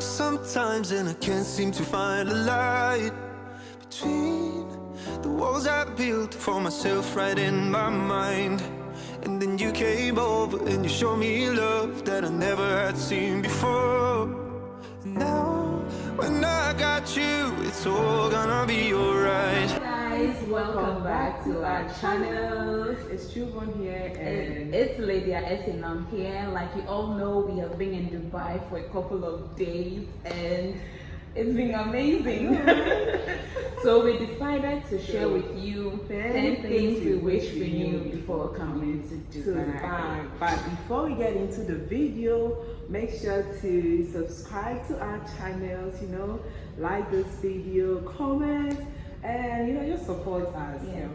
sometimes and I can't seem to find a light between the walls I built for myself right in my mind. And then you came over and you showed me love that I never had seen before. And now when I got you, it's all gonna be alright. Hi guys, welcome back to our channel. It's Chubon here and it's Lydia S and I'm here. Like you all know, we have been in Dubai for a couple of days and it's been amazing. So we decided to share with you 10 things we wish we knew before coming to Dubai. But before we get into the video, make sure to subscribe to our channels, like this video, comment, and just support us. Yes.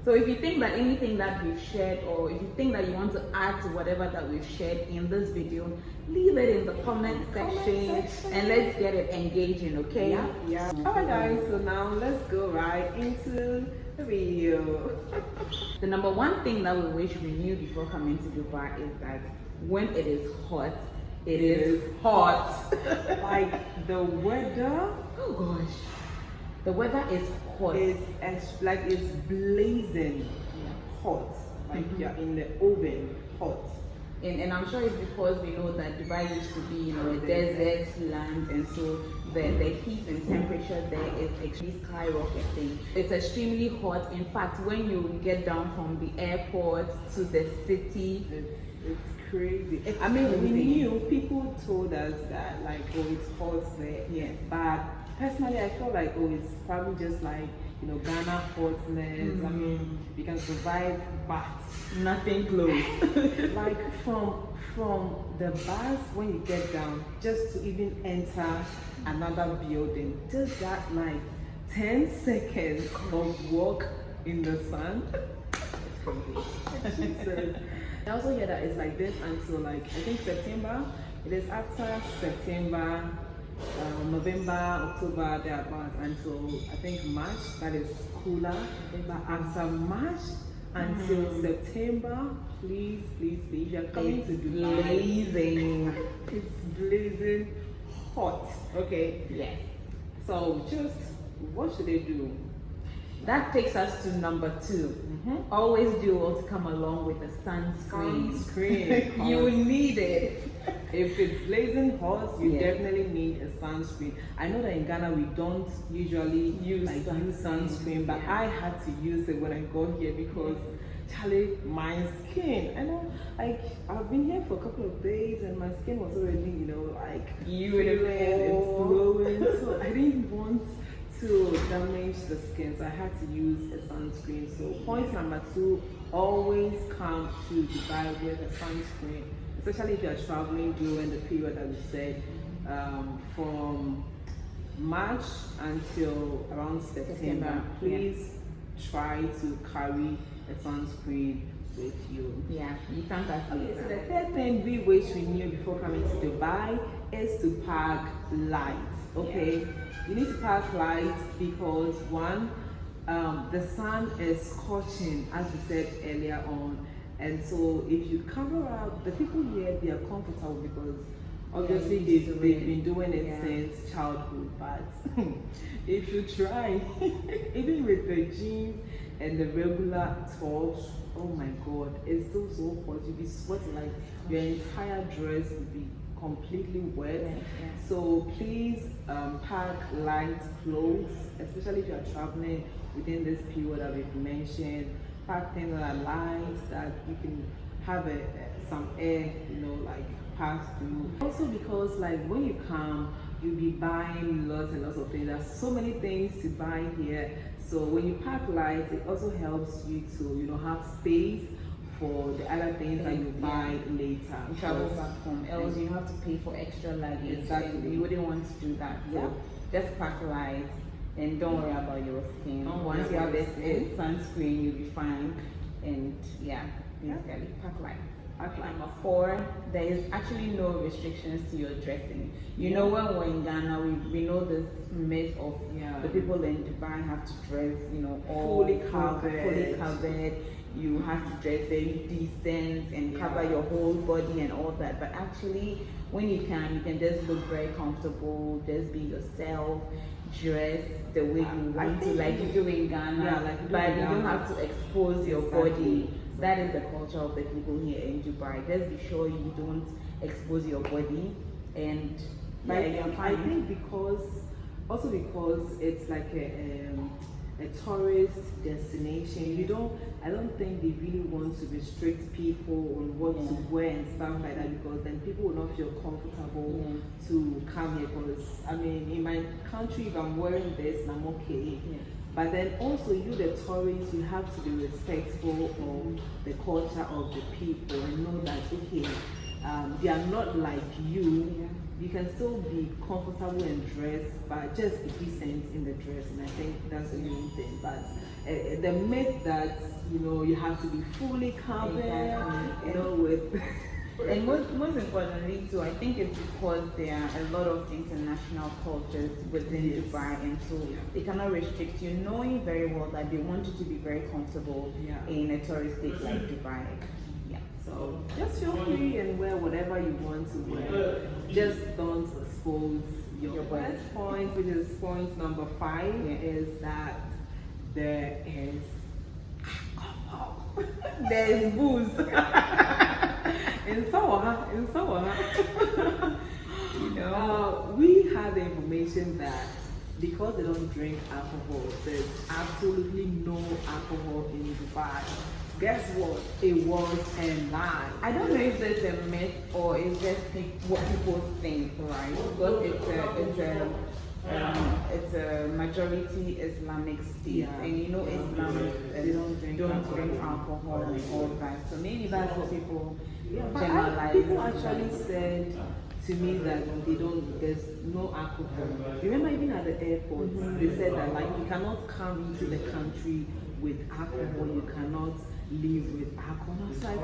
So if you think that anything that we've shared, or if you think that you want to add to whatever that we've shared in this video, leave it in the comment section and let's get it engaging, okay? Yeah. Alright guys, so now let's go right into the video. The number one thing that we wish we knew before coming to Dubai is that when it is hot, it is hot. Like the weather, oh gosh, the weather is hot. It's blazing hot. Like you're in the oven, hot. And I'm sure it's because we know that Dubai used to be, a desert land, and so the heat and temperature there is actually skyrocketing. It's extremely hot. In fact, when you get down from the airport to the city, it's crazy. Crazy. We knew, people told us that it's hot there. Yeah. But personally, I feel like it's probably just like Ghana hotness. We can survive, but nothing close. Like from the bus, when you get down, just to even enter another building, just that 10 seconds of walk in the sun. It's crazy. Jesus. I also hear that it's like this until I think September. It is after September, November, October, thereabouts until I think March. That is cooler. But after March until September, please, you're coming to Dubai. Blazing. It's blazing hot. Okay. Yes. So what should they do? That takes us to number 2. Always do well to come along with a sunscreen. You need it. If it's blazing hot, you definitely need a sunscreen. I know that in Ghana we don't usually use sunscreen, but I had to use it when I got here because Charlie, my skin, I know, I've been here for a couple of days and my skin was already, beautiful, it's glowing. So I didn't want to damage the skin, so I had to use a sunscreen. So point number 2, always come to Dubai with a sunscreen, especially if you are traveling during the period that we said, from March until around September. Please try to carry a sunscreen with you. Yeah, you can't ask me. So the third thing we wish we knew before coming to Dubai is to pack light. Okay, you need to pack light because one, the sun is scorching, as we said earlier on, and so if you cover up, the people here, they are comfortable because obviously they've been doing it since childhood. But if you try, even with the jeans and the regular tops, oh my god, it's still so hot. You'll be sweating, like your entire dress will be completely wet. So please pack light clothes, especially if you are traveling within this period that we've mentioned. Pack things that are light, that you can have some air, pass through. Also because when you come, you'll be buying lots and lots of things. There's so many things to buy here. So when you pack light, it also helps you to have space for the other things that you buy later. Travel back home, else you have to pay for extra luggage. Exactly. You wouldn't want to do that. So just pack light and don't worry about your skin. Once you have this sunscreen, you'll be fine. And basically pack light. Number 4, there is actually no restrictions to your dressing. When we're in Ghana, we know this myth of the people in Dubai have to dress, all fully covered. you have to dress very decent and cover your whole body and all that. But actually, when you can just look very comfortable, just be yourself, dress the way you want to, like you do in Ghana, but you don't have to expose your body. That is the culture of the people here in Dubai. Just be sure you don't expose your body, and I think because it's like a tourist destination. I don't think they really want to restrict people on what to wear and stuff like that, because then people will not feel comfortable to come here. Because I mean, in my country, if I'm wearing this, I'm okay. But then also, you the tourists, you have to be respectful of the culture of the people and know that okay, they are not like you. You can still be comfortable and dress, but just be decent in the dress, and I think that's the main thing. But the myth that you have to be fully covered, with and most importantly too, I think it's because there are a lot of international cultures within Dubai, and so they cannot restrict you, knowing very well that they want you to be very comfortable in a tourist state like Dubai. So just feel free and wear whatever you want to wear. Just don't expose your first point, which is point number 5, is that there is alcohol. There is booze. in Sawaha. We had the information that because they don't drink alcohol, there's absolutely no alcohol in Dubai. Guess what? It was a lie. I don't know if there's a myth or it's just what people think, right? Because it's a majority Islamic state, and Islam they don't drink alcohol and all that. So maybe that's what people generalize. People actually said to me that there's no alcohol. Remember, even at the airport, they said that like you cannot come into the country with alcohol, you cannot leave with alcohol. I was like,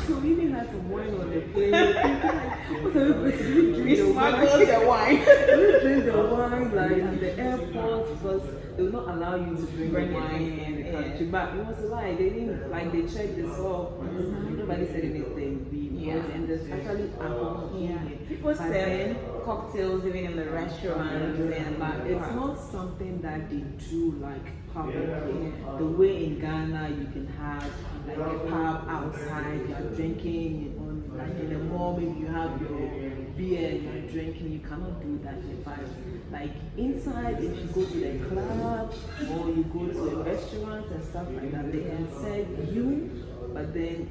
so we even had some wine on the plane. What are we going to do? We smuggled the wine. We drink the wine like at the airport, because they will not allow you to drink the wine in the country. But it was a lie. They didn't they checked this off. Nobody said anything. And there's actually alcohol in here. People sell cocktails even in the restaurants, but it's not something that they do like publicly. The way in Ghana you can have like a pub outside, you're drinking on like in the mall, maybe you have your beer and you're drinking. You cannot do that here. But like inside, if you go to the club or you go to a restaurant and stuff like that, they can serve you, but then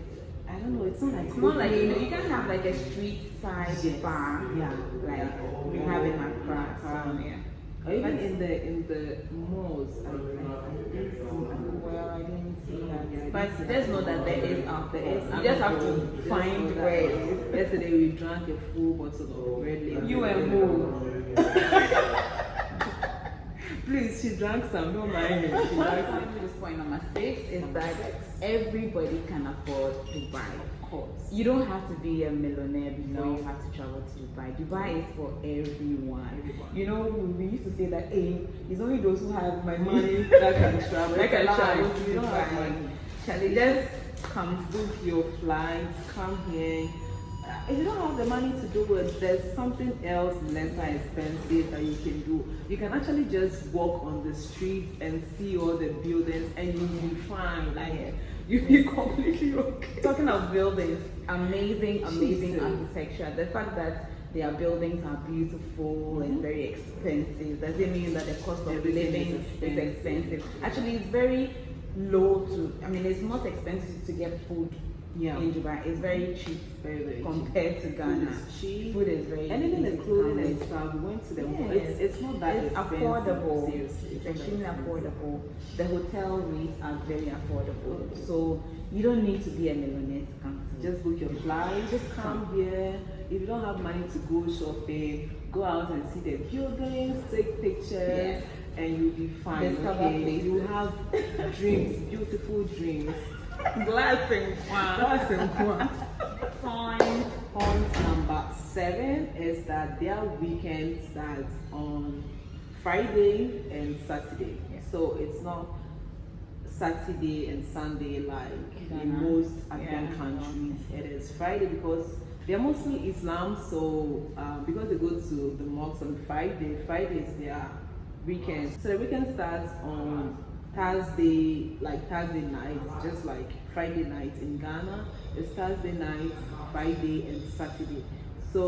I don't know, it's not like you can have like a street side bar, like we have in Accra, or even in the malls. I didn't see that. But just know that there is out there. You just have to find where it is. Yesterday we drank a full bottle of red label. You and who? Please, she drank some, don't mind me. This point number 6 is that everybody can afford Dubai. Of course. You don't have to be a millionaire before you have to travel to Dubai. Dubai is for everyone. We used to say that it's only those who have money that can travel. To you don't have money. Shall just come book your flights, come here. If you don't have the money to do it, there's something else lesser expensive that you can do. You can actually just walk on the streets and see all the buildings, and you'll be fine. Like you'll be completely okay. Talking of buildings, amazing architecture. The fact that their buildings are beautiful and very expensive doesn't mean that the cost of living is expensive. Actually, it's very low it's not expensive to get food. In Dubai, it's very cheap, very compared to Ghana. Cheap. Food is very and even the clothing and stuff. We went to the mall. It's not that it's affordable. Seriously, it's extremely affordable. The hotel rates are very affordable, so you don't need to be a millionaire to come. Just book your flight. Just come here. If you don't have money to go shopping, go out and see the buildings, take pictures, and you'll be fine. You have dreams, beautiful dreams. Glass and Point number 7 is that their weekend starts on Friday and Saturday. So it's not Saturday and Sunday, like in Ghana. most African Yeah. countries. It is Friday because they're mostly Islam, so because they go to the mosque on Friday, Friday is their weekend. So the weekend starts on Thursday, like Thursday night, just like Friday night in Ghana. It's Thursday night, Friday, and Saturday. So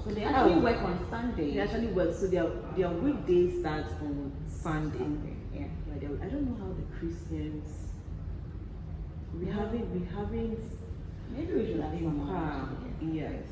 they actually work on Sunday. They actually work. So their weekday starts on Sunday. Yeah. Like I don't know how the Christians. We haven't. Maybe we should have inquire. someone. Yes.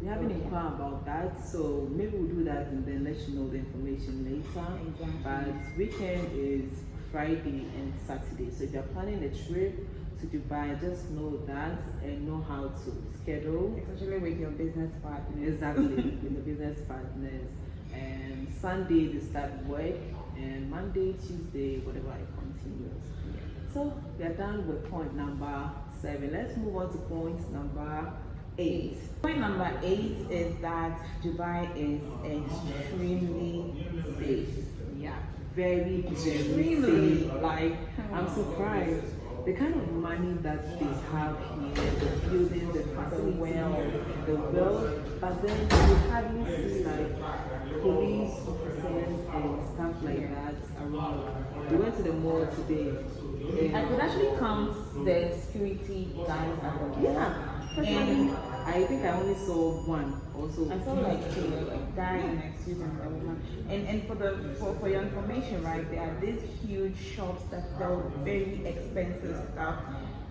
We haven't inquired about that, so maybe we'll do that and then let you know the information later. Exactly. But weekend is Friday and Saturday. So if you're planning a trip to Dubai, just know that and know how to schedule. Especially with your business partner. Exactly, with the business partners. And Sunday they start work, and Monday, Tuesday, whatever it continues. So we are done with point number 7. Let's move on to point number 8. Point number 8 is that Dubai is extremely safe. Yeah, very Extremely. safe. Like, I'm surprised. The kind of money that they have here, the buildings, the facilities, the wealth, but then you hardly see like police officers and stuff like that around. We went to the mall today. I could actually count the security guys at the mall. Yeah. And I think I only saw one also. I saw like two, like guy and a student and a woman. And for your information, right, there are these huge shops that sell very expensive stuff.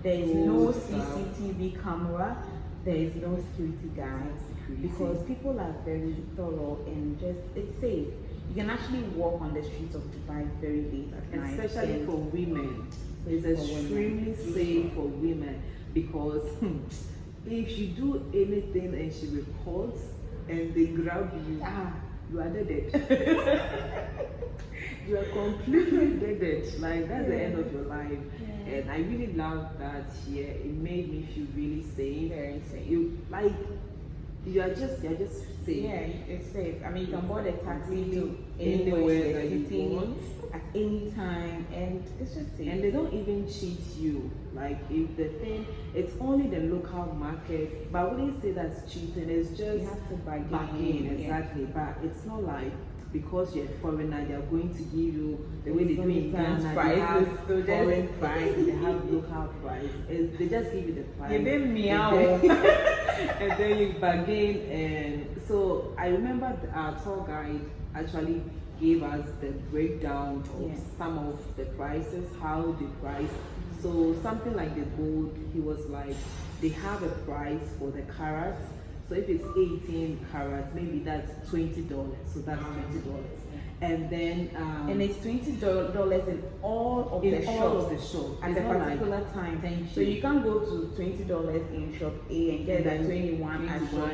There is no CCTV camera. There is no security guards because people are very thorough and just it's safe. You can actually walk on the streets of Dubai very late at night. Especially for women. It's extremely safe for women because if you do anything and she reports and they grab you, you are dead. You are completely dead. Like that's the end of your life. Yeah. And I really love that here. It made me feel really safe. Very safe. You're just safe. Yeah, it's safe. I mean, you can board a taxi to anywhere that you want at any time, and it's just safe. And they don't even cheat you. Like if the thing, it's only the local market, but I wouldn't say that's cheating. It's just you have to bargain, exactly. But it's not like because you're a foreigner, they're going to give you the way they do in Ghana. They have foreign price, and they have local price. They just give you the price. You didn't meow. And then you bargain. And so I remember our tour guide actually gave us the breakdown of some of the prices, how they price. So something like the gold, he was like, they have a price for the carats. So if it's 18 carats, maybe that's $20. So that's $20. And then and it's $20 in all of the shops at a particular time. So you can't go to $20 in shop A and get that 21 at shop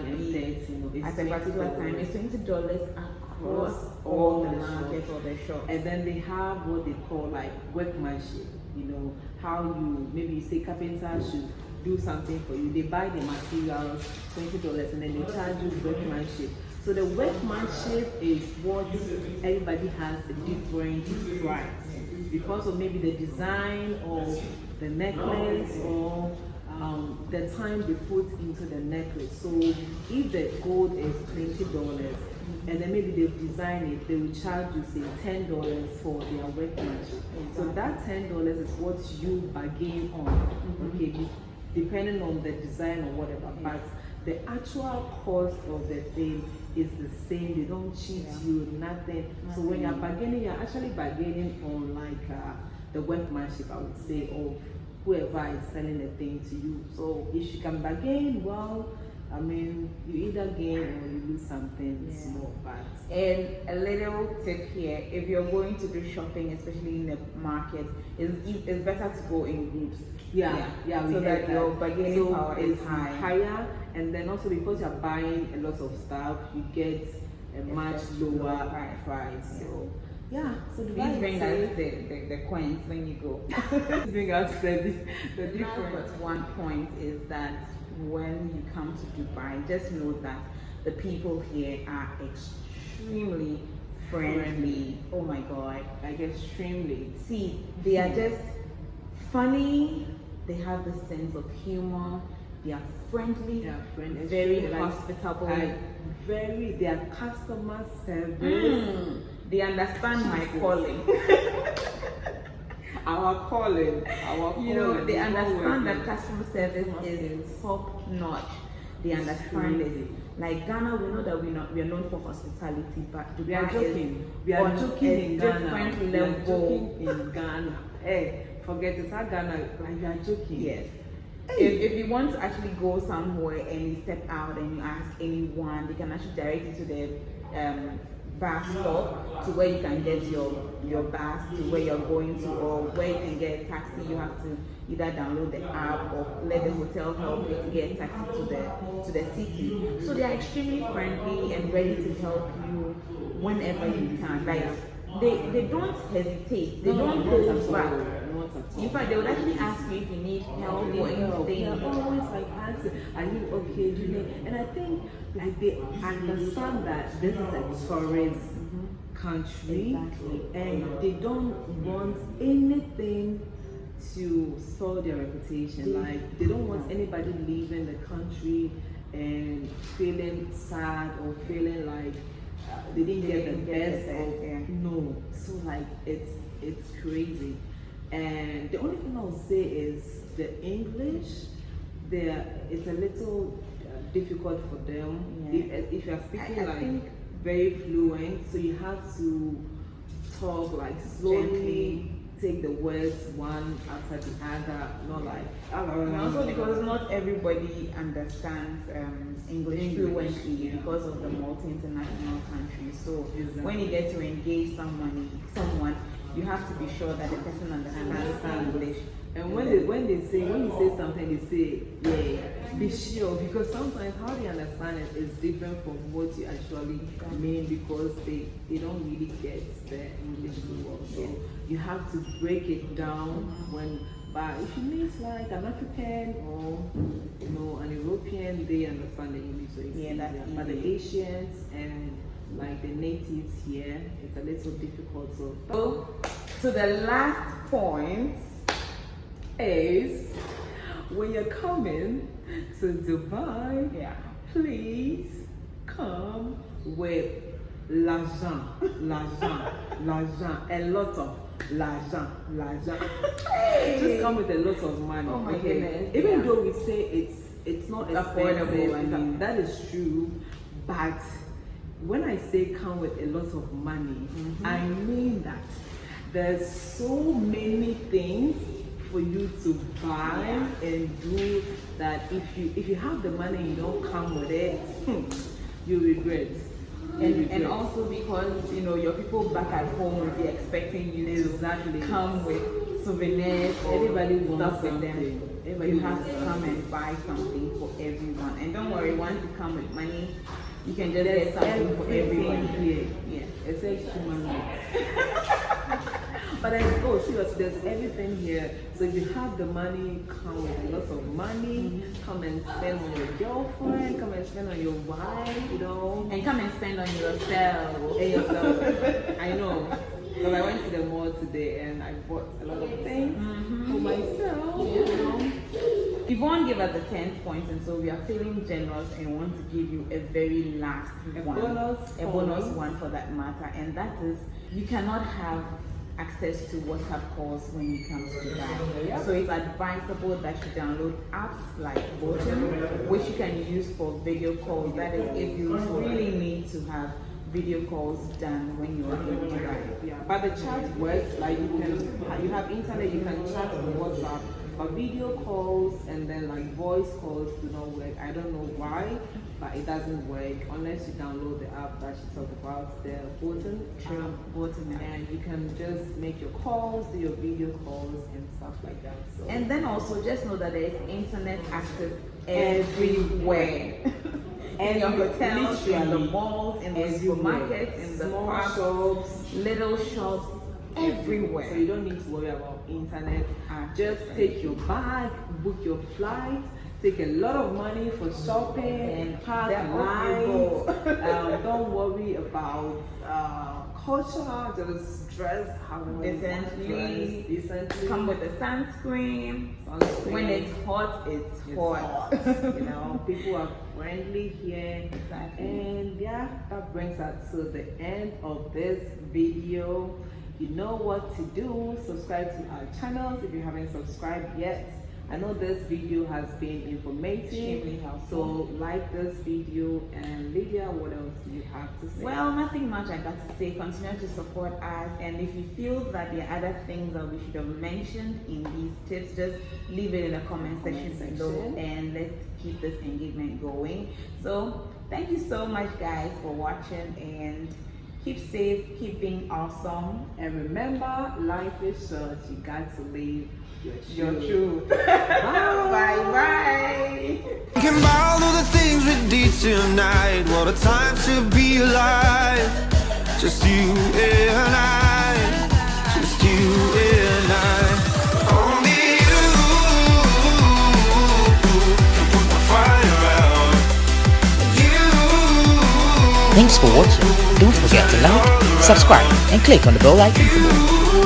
B at a particular time. It's $20 across all the markets or the shops. And then they have what they call like workmanship. You know how you maybe say carpenter should do something for you. They buy the materials $20 and then they charge you workmanship. So the workmanship is what everybody has a different price because of maybe the design of the necklace or the time they put into the necklace. So if the gold is $20 and then maybe they've designed it, they will charge you say $10 for their workmanship. So that $10 is what you bargain on. Okay, depending on the design or whatever, but the actual cost of the thing is the same. They don't cheat you, nothing. So when you're bargaining, you're actually bargaining on like the workmanship, I would say, of whoever is selling the thing to you. So if you can bargain, well, I mean, you either gain or you lose something small. But and a little tip here: if you're going to do shopping, especially in the market, it's better to go in groups. So that your bargaining power is higher, and then also because you're buying a lot of stuff, you get a much lower price. So so please bring us the coins when you go. Bring us the difference. But one point is that when you come to Dubai, just know that the people here are extremely friendly. Oh my God, like extremely. See, they are just funny, they have the sense of humor, they are friendly, very hospitable, their customer service. They understand my calling. Our calling. You know, they understand that customer service is top notch. They understand it. Like Ghana, we know that we are known for hospitality, but we are joking. We are joking in Ghana. We are joking in Ghana. Hey, forget it. Ghana, like you are joking. Yes. If you want to actually go somewhere and you step out and you ask anyone, they can actually direct you to the bus stop to where you can get your bus to where you're going to, or where you can get a taxi. You have to either download the app or let the hotel help you to get a taxi to the city. So they are extremely friendly and ready to help you whenever you can. Like they don't hesitate. They don't hold back. In fact, they would actually ask you if you need help or anything. They're always like asking, are you okay? Do you need? And I think like they understand that this is a tourist country, and they don't want anything to spoil their reputation. Like they don't want anybody leaving the country and feeling sad or feeling like they didn't get the best. No, so like it's crazy. And the only thing I'll say is the English, it's a little difficult for them. If you're speaking very fluent, so you have to talk like slowly, take the words one after the other, not like. And also because not everybody understands English fluently because of the multi-international country. So when you get to engage someone, you have to be sure that the person understands English. And when you say something, they say, be sure, because sometimes how they understand it is different from what you actually mean, because they don't really get the English too well. So you have to break it down but if you meet like an African or an European, they understand the English, so it's easier. But the Asians and like the natives here, it's a little difficult. So the last point is when you're coming to Dubai, please come with l'argent, a lot of l'argent. Just come with a lot of money. Oh my goodness. Even though we say it's not affordable, that is true, but when I say come with a lot of money, I mean that there's so many things for you to buy and do that if you have the money and you don't come with it, you regret. And also because your people back at home will be expecting you to come with souvenirs. Everybody wants stuff with them. You have to come and buy something for everyone. And don't worry, once you come with money, you can just get something for everyone here. Yes, except human beings. But seriously, there's everything here. So if you have the money, come with lots of money. Come and spend on your girlfriend. Come and spend on your wife. And come and spend on yourself. I know. Because I went to the mall today and I bought a lot of things for myself. Yvonne gave us the 10th point, and so we are feeling generous and want to give you a very last one, a bonus one for that matter, and that is you cannot have access to WhatsApp calls when you come to Dubai. So it's advisable that you download apps like Botim, which you can use for video calls. That is, if you really need to have video calls done when you are in Dubai. But the chat works. Like you have internet, you can chat on WhatsApp. But video calls and then like voice calls do not work. I don't know why, but it doesn't work unless you download the app that she talked about, the Botim, and you can just make your calls, do your video calls and stuff like that. So. And then also just know that there is internet access everywhere. In your hotels, in the malls, in the supermarkets, in the small shops, little shops, everywhere. So you don't need to worry about internet. Just take your bag, book your flight, take a lot of money for shopping and park lights, don't worry about culture, just dress however decently. Come with a sunscreen. When it's hot, it's hot. You know, people are friendly here. Exactly. And yeah, that brings us to the end of this video. You know what to do. Subscribe to our channels if you haven't subscribed yet. I know this video has been informative, Extremely helpful. so like this video. And Lydia, what else do you have to say? Well, nothing much I got to say. Continue to support us, and if you feel that there are other things that we should have mentioned in these tips, just leave it in the comment section below, and let's keep this engagement going. So thank you so much, guys, for watching, and keep safe, keep being awesome, and remember, life is short. You got to live your truth. Bye bye. Thinking about all the things we did tonight. What a time to be alive. Just you and I. Just you and I. Only you can put the fire out. You. Thanks for watching. Don't forget to like, subscribe, and click on the bell icon for more.